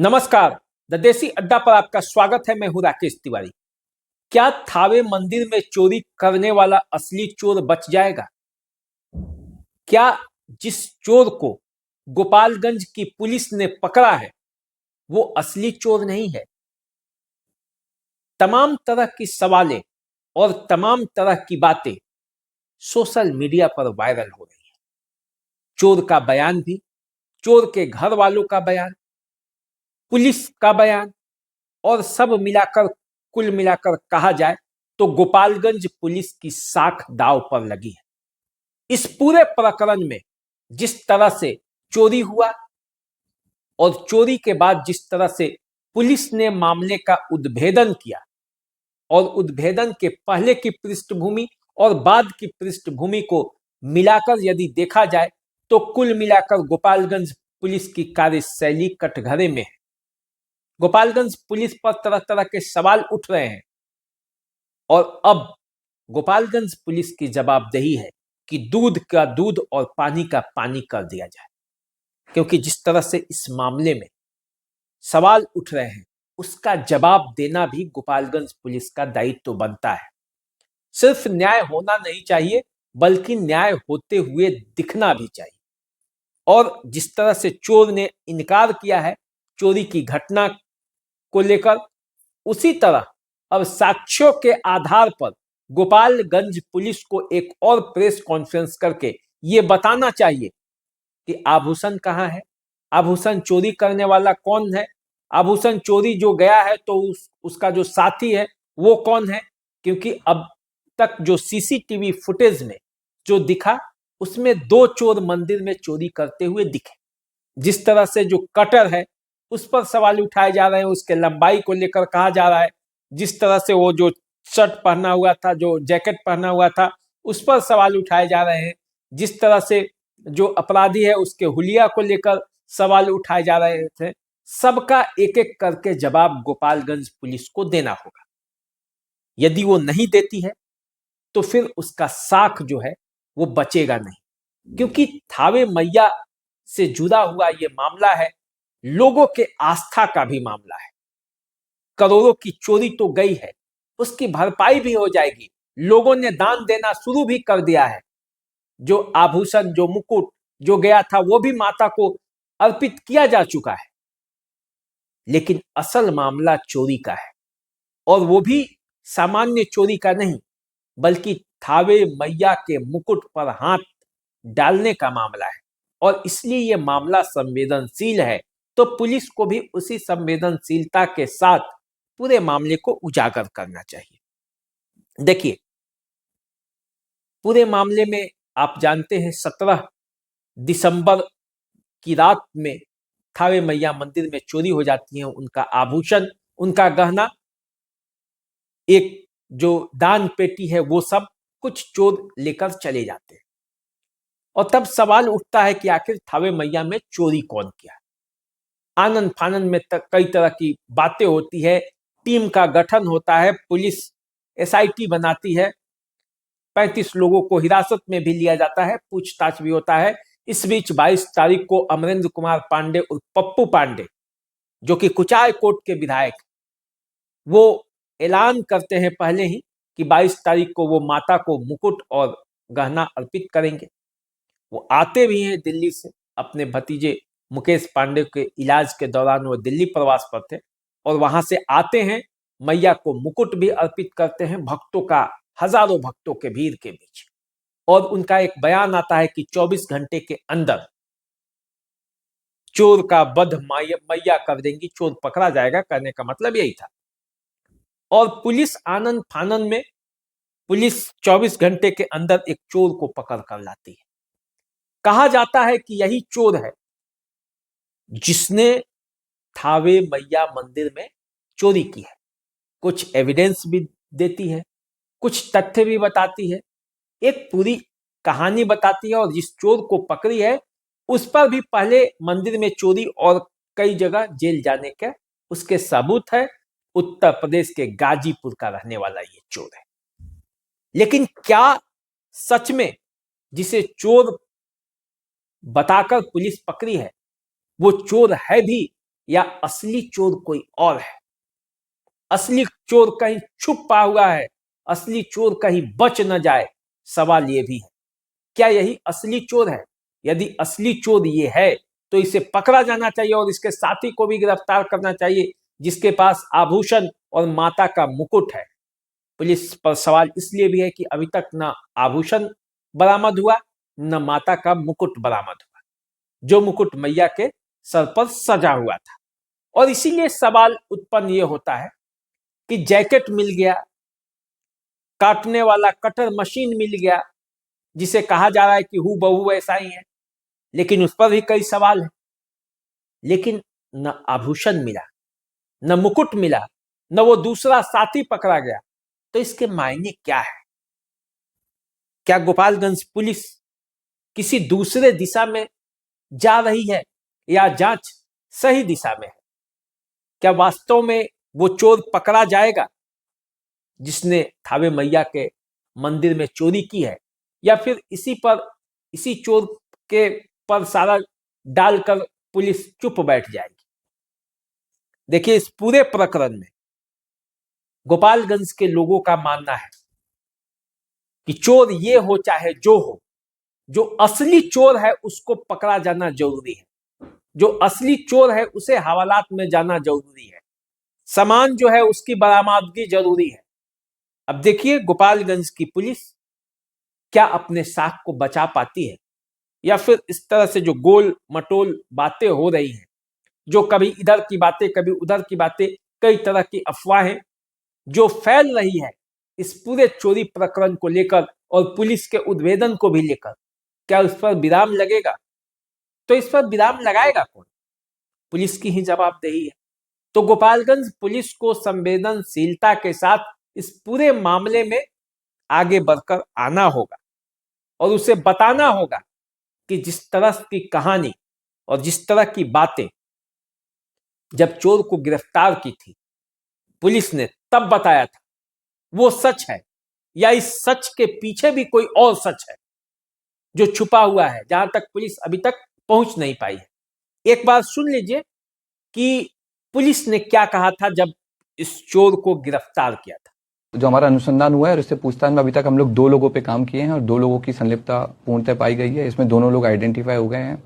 नमस्कार। द देसी अड्डा पर आपका स्वागत है। मैं हूं राकेश तिवारी। क्या थावे मंदिर में चोरी करने वाला असली चोर बच जाएगा? क्या जिस चोर को गोपालगंज की पुलिस ने पकड़ा है वो असली चोर नहीं है? तमाम तरह की सवालें और तमाम तरह की बातें सोशल मीडिया पर वायरल हो रही है। चोर का बयान भी, चोर के घर वालों का बयान, पुलिस का बयान और सब मिलाकर, कुल मिलाकर कहा जाए तो गोपालगंज पुलिस की साख दांव पर लगी है। इस पूरे प्रकरण में जिस तरह से चोरी हुआ और चोरी के बाद जिस तरह से पुलिस ने मामले का उद्भेदन किया और उद्भेदन के पहले की पृष्ठभूमि और बाद की पृष्ठभूमि को मिलाकर यदि देखा जाए तो कुल मिलाकर गोपालगंज पुलिस की कार्यशैली कटघरे में है। गोपालगंज पुलिस पर तरह तरह के सवाल उठ रहे हैं और अब गोपालगंज पुलिस की जवाबदेही है कि दूध का दूध और पानी का पानी कर दिया जाए, क्योंकि जिस तरह से इस मामले में सवाल उठ रहे हैं उसका जवाब देना भी गोपालगंज पुलिस का दायित्व बनता है। सिर्फ न्याय होना नहीं चाहिए बल्कि न्याय होते हुए दिखना भी चाहिए। और जिस तरह से चोर ने इनकार किया है चोरी की घटना को लेकर, उसी तरह अब साक्ष्यों के आधार पर गोपालगंज पुलिस को एक और प्रेस कॉन्फ्रेंस करके ये बताना चाहिए कि आभूषण कहाँ है, आभूषण चोरी करने वाला कौन है, आभूषण चोरी जो गया है तो उसका जो साथी है वो कौन है। क्योंकि अब तक जो सीसीटीवी फुटेज में जो दिखा उसमें दो चोर मंदिर में चोरी करते हुए दिखे। जिस तरह से जो कटर है उस पर सवाल उठाए जा रहे हैं, उसके लंबाई को लेकर कहा जा रहा है। जिस तरह से वो जो शर्ट पहना हुआ था, जो जैकेट पहना हुआ था, उस पर सवाल उठाए जा रहे हैं। जिस तरह से जो अपराधी है उसके हुलिया को लेकर सवाल उठाए जा रहे थे। सबका एक एक करके जवाब गोपालगंज पुलिस को देना होगा। यदि वो नहीं देती है तो फिर उसका साख जो है वो बचेगा नहीं, क्योंकि थावे मैया से जुड़ा हुआ ये मामला है, लोगों के आस्था का भी मामला है। करोड़ों की चोरी तो गई है, उसकी भरपाई भी हो जाएगी। लोगों ने दान देना शुरू भी कर दिया है। जो आभूषण, जो मुकुट जो गया था वो भी माता को अर्पित किया जा चुका है। लेकिन असल मामला चोरी का है, और वो भी सामान्य चोरी का नहीं बल्कि थावे मैया के मुकुट पर हाथ डालने का मामला है। और इसलिए यह मामला संवेदनशील है, तो पुलिस को भी उसी संवेदनशीलता के साथ पूरे मामले को उजागर करना चाहिए। देखिए, पूरे मामले में आप जानते हैं 17 दिसंबर की रात में थावे मैया मंदिर में चोरी हो जाती है। उनका आभूषण, उनका गहना, एक जो दान पेटी है वो सब कुछ चोर लेकर चले जाते हैं। और तब सवाल उठता है कि आखिर थावे मैया में चोरी कौन किया। आनंद फानंद में कई तरह की बातें होती है, टीम का गठन होता है, पुलिस एसआईटी बनाती है, 35 लोगों को हिरासत में भी लिया जाता है, पूछताछ भी होता है। इस बीच 22 तारीख को अमरेंद्र कुमार पांडे और पप्पू पांडे, जो कि कुचाय कोट के विधायक, वो ऐलान करते हैं पहले ही कि 22 तारीख को वो माता को मुकुट और गहना अर्पित करेंगे। वो आते भी हैं दिल्ली से, अपने भतीजे मुकेश पांडे के इलाज के दौरान वो दिल्ली प्रवास पर थे, और वहां से आते हैं, मैया को मुकुट भी अर्पित करते हैं भक्तों का, हजारों भक्तों के भीड़ के बीच। और उनका एक बयान आता है कि 24 घंटे के अंदर चोर का वध मैया कर देंगी, चोर पकड़ा जाएगा। कहने का मतलब यही था। और पुलिस आनंद फानंद में, पुलिस 24 घंटे के अंदर एक चोर को पकड़ कर लाती है। कहा जाता है कि यही चोर है जिसने थावे मैया मंदिर में चोरी की है। कुछ एविडेंस भी देती है, कुछ तथ्य भी बताती है, एक पूरी कहानी बताती है। और जिस चोर को पकड़ी है उस पर भी पहले मंदिर में चोरी और कई जगह जेल जाने का उसके सबूत है। उत्तर प्रदेश के गाजीपुर का रहने वाला ये चोर है। लेकिन क्या सच में जिसे चोर बताकर पुलिस पकड़ी है वो चोर है भी, या असली चोर कोई और है? असली चोर कहीं छुपा हुआ है, असली चोर कहीं बच न जाए, सवाल यह भी है। क्या यही असली चोर है? यदि असली चोर ये है तो इसे पकड़ा जाना चाहिए और इसके साथी को भी गिरफ्तार करना चाहिए जिसके पास आभूषण और माता का मुकुट है। पुलिस पर सवाल इसलिए भी है कि अभी तक न आभूषण बरामद हुआ न माता का मुकुट बरामद हुआ, जो मुकुट मैया के सर पर सजा हुआ था। और इसीलिए सवाल उत्पन्न यह होता है कि जैकेट मिल गया, काटने वाला कटर मशीन मिल गया जिसे कहा जा रहा है कि हूबहू ऐसा ही है, लेकिन उस पर भी कई सवाल हैं। लेकिन न आभूषण मिला, न मुकुट मिला, न वो दूसरा साथी पकड़ा गया, तो इसके मायने क्या है? क्या गोपालगंज पुलिस किसी दूसरे दिशा में जा रही है या जांच सही दिशा में है? क्या वास्तव में वो चोर पकड़ा जाएगा जिसने थावे मैया के मंदिर में चोरी की है, या फिर इसी चोर के पर सारा डालकर पुलिस चुप बैठ जाएगी? देखिए, इस पूरे प्रकरण में गोपालगंज के लोगों का मानना है कि चोर ये हो चाहे जो हो, जो असली चोर है उसको पकड़ा जाना जरूरी है, जो असली चोर है उसे हवालात में जाना जरूरी है, सामान जो है उसकी बरामदगी जरूरी है। अब देखिए, गोपालगंज की पुलिस क्या अपने साख को बचा पाती है, या फिर इस तरह से जो गोल मटोल बातें हो रही हैं, जो कभी इधर की बातें कभी उधर की बातें, कई तरह की अफवाहें जो फैल रही है इस पूरे चोरी प्रकरण को लेकर और पुलिस के उद्भेदन को भी लेकर, क्या उस पर विराम लगेगा? तो इस पर विराम लगाएगा कौन? पुलिस की ही जवाबदेही है। तो गोपालगंज पुलिस को संवेदनशीलता के साथ इस पूरे मामले में आगे बढ़कर आना होगा और उसे बताना होगा कि जिस तरह की कहानी और जिस तरह की बातें जब चोर को गिरफ्तार की थी पुलिस ने तब बताया था, वो सच है या इस सच के पीछे भी कोई और सच है जो छुपा हुआ है, जहां तक पुलिस अभी तक पहुंच नहीं पाई है। एक बार सुन लीजिए कि पुलिस ने क्या कहा था जब इस चोर को गिरफ्तार किया था। जो हमारा अनुसंधान हुआ है और इससे पूछताछ में अभी तक हम लोग 2 लोगों पे काम किए हैं और 2 लोगों की संलिप्तता पूर्णतः पाई गई है। इसमें दोनों लोग आइडेंटिफाई हो गए हैं।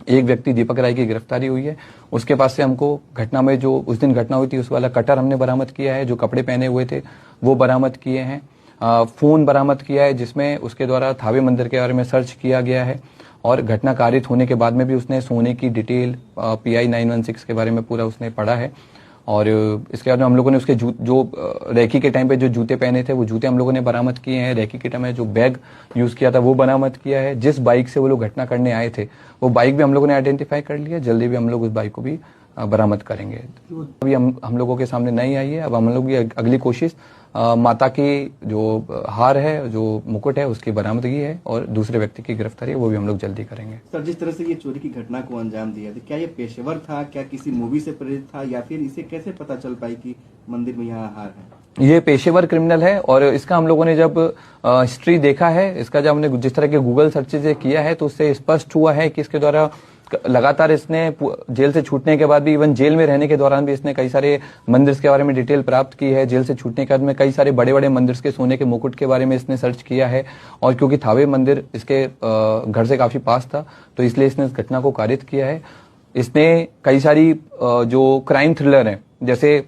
एक व्यक्ति दीपक राय की गिरफ्तारी हुई है, उसके पास से हमको घटना में जो उस दिन घटना हुई थी उस वाला कटर हमने बरामद किया है, जो कपड़े पहने हुए थे वो बरामद किए हैं। फोन बरामद किया है जिसमें उसके द्वारा थावे मंदिर के बारे में सर्च किया गया है और घटना कारित होने के बाद में भी उसने सोने की डिटेल PI 916 के बारे में पूरा उसने पढ़ा है। और इसके बाद हम लोगों ने उसके जो रेकी के टाइम पे जो जूते पहने थे वो जूते हम लोगों ने बरामद किए हैं। रेकी के टाइम में जो बैग यूज किया था वो बरामद किया है। जिस बाइक से वो लोग घटना करने आए थे वो बाइक भी हम लोगों ने आइडेंटिफाई कर लिया। जल्दी भी हम लोग उस बाइक को भी बरामद करेंगे। अभी हम लोगों के सामने नहीं आई है। अब हम लोग की अगली कोशिश माता की जो हार है, जो मुकुट है, उसकी बरामदगी है और दूसरे व्यक्ति की गिरफ्तारी है वो भी हम लोग जल्दी करेंगे। सर, जिस तरह से ये चोरी की घटना को अंजाम दिया था, क्या ये पेशेवर था, क्या किसी मूवी से प्रेरित था, या फिर इसे कैसे पता चल पाई कि मंदिर में यहाँ हार है? ये पेशेवर क्रिमिनल है और इसका हम लोगों ने जब हिस्ट्री देखा है, इसका जब हमने जिस तरह के गूगल सर्चेज किया है तो उससे स्पष्ट हुआ है कि इसके द्वारा लगातार इसने जेल से छूटने के बाद भी, इवन जेल में रहने के दौरान भी इसने कई सारे मंदिर के बारे में डिटेल प्राप्त की है। जेल से छूटने के बाद में कई सारे बड़े बड़े मंदिर के सोने के मुकुट के बारे में इसने सर्च किया है और क्योंकि थावे मंदिर इसके घर से काफी पास था तो इसलिए इसने इस घटना को कारित किया है। इसने कई सारी जो क्राइम थ्रिलर है, जैसे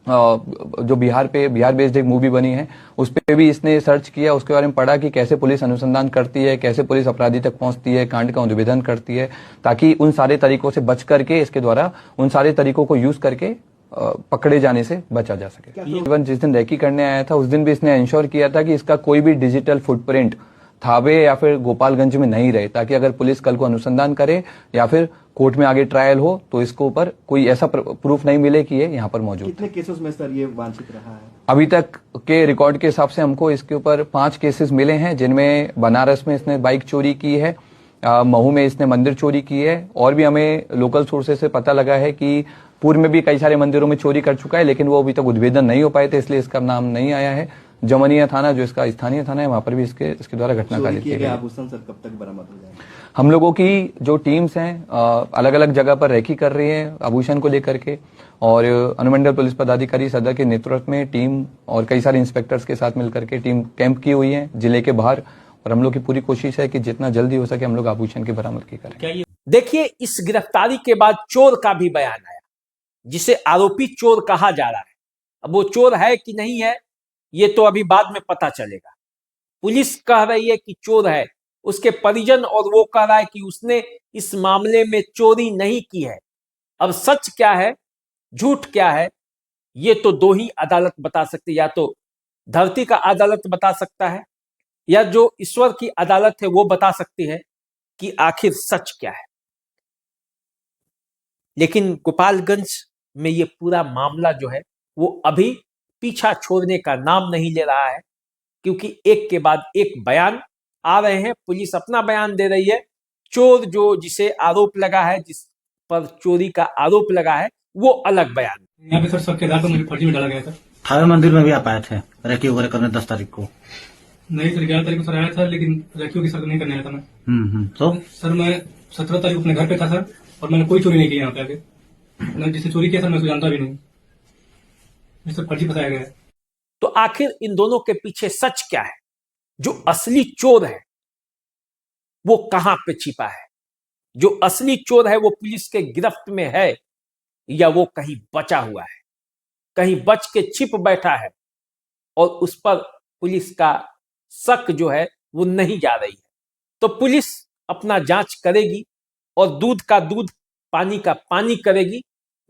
जो बिहार बेस्ड एक मूवी बनी है उस पे भी इसने सर्च किया, उसके बारे में पढ़ा कि कैसे पुलिस अनुसंधान करती है, कैसे पुलिस अपराधी तक पहुंचती है, कांड का उद्भेदन करती है, ताकि उन सारे तरीकों से बच करके इसके द्वारा उन सारे तरीकों को यूज करके पकड़े जाने से बचा जा सके। इवन जिस दिन रेकी करने आया था उस दिन भी इसने इंश्योर किया था कि इसका कोई भी डिजिटल फुटप्रिंट थावे या फिर गोपालगंज में नहीं रहे, ताकि अगर पुलिस कल को अनुसंधान करे या फिर कोर्ट में आगे ट्रायल हो तो इसको ऊपर कोई ऐसा प्रूफ नहीं मिले कि ये यहाँ पर मौजूद। कितने केसेस में सर ये वांछित रहा है? अभी तक के रिकॉर्ड के हिसाब से हमको इसके ऊपर 5 केसेस मिले हैं, जिनमें बनारस में इसने बाइक चोरी की है, महू में इसने मंदिर चोरी की है और भी हमें लोकल सोर्सेज से पता लगा है कि पूर्व में भी कई सारे मंदिरों में चोरी कर चुका है, लेकिन वो अभी तक उद्भेदन नहीं हो पाए थे इसलिए इसका नाम नहीं आया है। जमनिया थाना जो इसका स्थानीय थाना है वहां पर भी इसके द्वारा घटना चोरी कार्य किए किया गए गया। आभूषण सर कब तक बरामद हो जाएंगे? हम लोगों की जो टीम्स हैं अलग अलग जगह पर रेकी कर रही है आभूषण को लेकर के, और अनुमंडल पुलिस पदाधिकारी सदर के नेतृत्व में टीम और कई सारे इंस्पेक्टर्स के साथ मिलकर के टीम कैंप की हुई है जिले के बाहर, और हम लोग की पूरी कोशिश है कि जितना जल्दी हो सके हम लोग आभूषण की बरामदगी करें। देखिए, इस गिरफ्तारी के बाद चोर का भी बयान आया, जिसे आरोपी चोर कहा जा रहा है। अब वो चोर है कि नहीं है ये तो अभी बाद में पता चलेगा। पुलिस कह रही है कि चोर है, उसके परिजन और वो कह रहा है कि उसने इस मामले में चोरी नहीं की है। अब सच क्या है, झूठ क्या है, ये तो दो ही अदालत बता सकती है। या तो धरती का अदालत बता सकता है, या जो ईश्वर की अदालत है वो बता सकती है कि आखिर सच क्या है। लेकिन गोपालगंज में ये पूरा मामला जो है वो अभी पीछा छोड़ने का नाम नहीं ले रहा है, क्योंकि एक के बाद एक बयान आ रहे हैं। पुलिस अपना बयान दे रही है, चोर जो जिसे आरोप लगा है, जिस पर चोरी का आरोप लगा है, वो अलग बयान। यहाँ पे सर सबके आधार पर मुझे फर्जी में डाला गया था। थावे मंदिर में भी आप आए थे रेकी वगैरह करने 10 तारीख को? नहीं सर, 11 तारीख को सर आया था, लेकिन रेक्यू की सर नहीं करने आया था मैं। तो सर मैं 17 तारीख को अपने घर पे था सर, और मैंने कोई चोरी नहीं की यहाँ पे आके। मैं जिसे चोरी किया सर मैं उसको जानता भी नहीं, जिससे फर्जी फंसाया गया है। तो आखिर इन दोनों के पीछे सच क्या है? जो असली चोर है वो कहां पे छिपा है? जो असली चोर है वो पुलिस के गिरफ्त में है, या वो कहीं बचा हुआ है, कहीं बच के छिप बैठा है, और उस पर पुलिस का शक जो है वो नहीं जा रही है। तो पुलिस अपना जांच करेगी और दूध का दूध, पानी का पानी करेगी,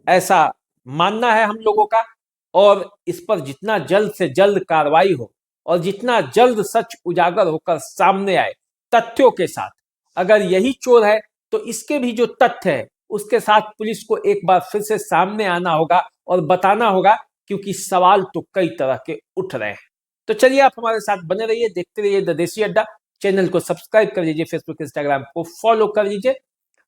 ऐसा मानना है हम लोगों का। और इस पर जितना जल्द से जल्द कार्रवाई हो और जितना जल्द सच उजागर होकर सामने आए तथ्यों के साथ, अगर यही चोर है तो इसके भी जो तथ्य है उसके साथ पुलिस को एक बार फिर से सामने आना होगा और बताना होगा, क्योंकि सवाल तो कई तरह के उठ रहे हैं। तो चलिए, आप हमारे साथ बने रहिए, देखते रहिए द देसी अड्डा। चैनल को सब्सक्राइब कर लीजिए, फेसबुक इंस्टाग्राम को फॉलो कर लीजिए।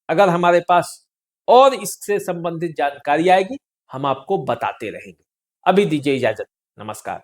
अगर हमारे पास और इससे संबंधित जानकारी आएगी हम आपको बताते रहेंगे। अभी दीजिए इजाजत, नमस्कार।